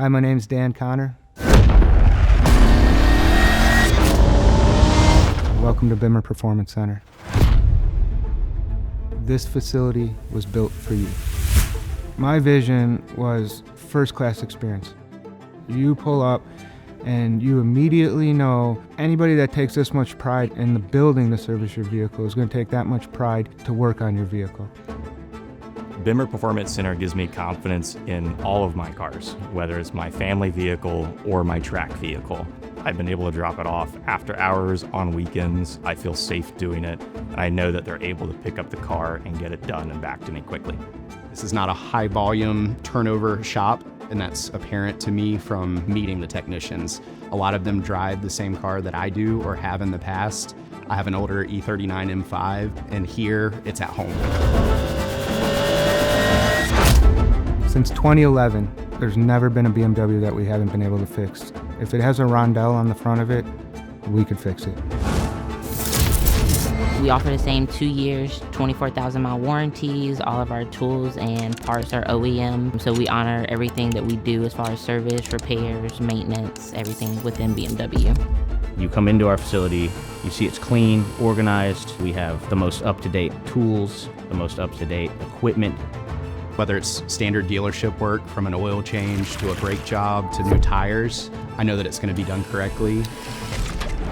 Hi, my name's Dan Connor. Welcome to Bimmer Performance Center. This facility was built for you. My vision was first-class experience. You pull up and you immediately know anybody that takes this much pride in the building to service your vehicle is going to take that much pride to work on your vehicle. Bimmer Performance Center gives me confidence in all of my cars, whether it's my family vehicle or my track vehicle. I've been able to drop it off after hours, on weekends. I feel safe doing it, and I know that they're able to pick up the car and get it done and back to me quickly. This is not a high volume turnover shop, and that's apparent to me from meeting the technicians. A lot of them drive the same car that I do or have in the past. I have an older E39 M5, and here it's at home. Since 2011, there's never been a BMW that we haven't been able to fix. If it has a rondelle on the front of it, we could fix it. We offer the same 2 years, 24,000-mile warranties. All of our tools and parts are OEM, so we honor everything that we do as far as service, repairs, maintenance, everything within BMW. You come into our facility, you see it's clean, organized. We have the most up-to-date tools, the most up-to-date equipment. Whether it's standard dealership work from an oil change to a brake job to new tires, I know that it's going to be done correctly.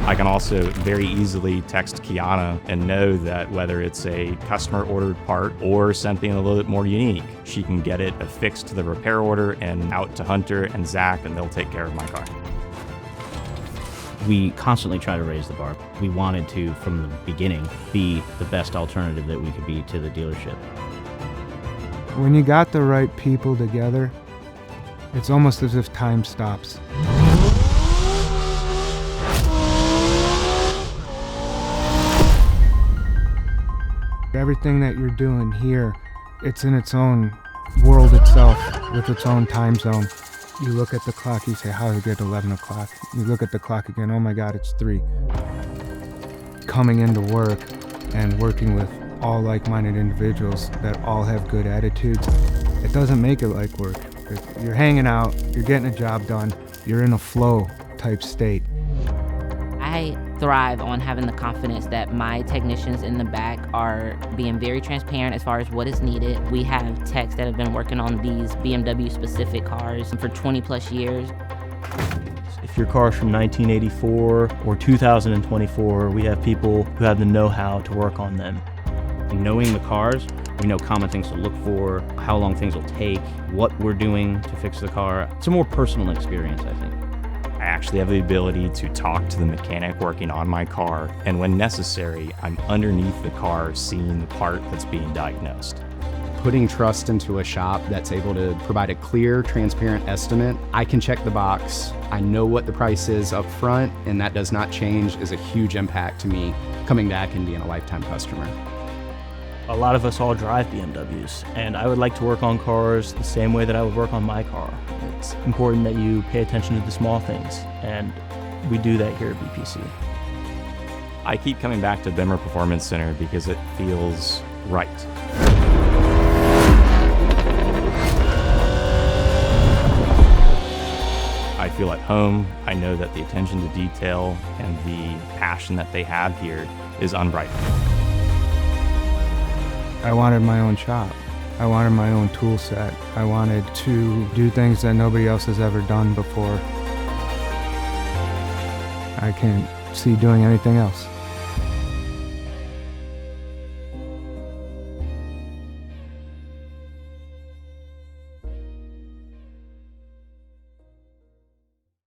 I can also very easily text Kiana and know that whether it's a customer ordered part or something a little bit more unique, she can get it affixed to the repair order and out to Hunter and Zach, and they'll take care of my car. We constantly try to raise the bar. We wanted to, from the beginning, be the best alternative that we could be to the dealership. When you got the right people together, it's almost as if time stops. Everything that you're doing here, it's in its own world itself, with its own time zone. You look at the clock, you say, how did it get 11 o'clock? You look at the clock again, oh my God, it's 3. Coming into work and working with all like-minded individuals that all have good attitudes, it doesn't make it like work. You're hanging out, you're getting a job done, you're in a flow type state. I thrive on having the confidence that my technicians in the back are being very transparent as far as what is needed. We have techs that have been working on these BMW specific cars for 20 plus years. If your car's from 1984 or 2024, we have people who have the know-how to work on them. Knowing the cars, we know common things to look for, how long things will take, what we're doing to fix the car. It's a more personal experience, I think. I actually have the ability to talk to the mechanic working on my car, and when necessary, I'm underneath the car seeing the part that's being diagnosed. Putting trust into a shop that's able to provide a clear, transparent estimate, I can check the box. I know what the price is up front, and that does not change, is a huge impact to me coming back and being a lifetime customer. A lot of us all drive BMWs, and I would like to work on cars the same way that I would work on my car. It's important that you pay attention to the small things, and we do that here at BPC. I keep coming back to Bimmer Performance Center because it feels right. I feel at home. I know that the attention to detail and the passion that they have here is unbridled. I wanted my own shop. I wanted my own tool set. I wanted to do things that nobody else has ever done before. I can't see doing anything else.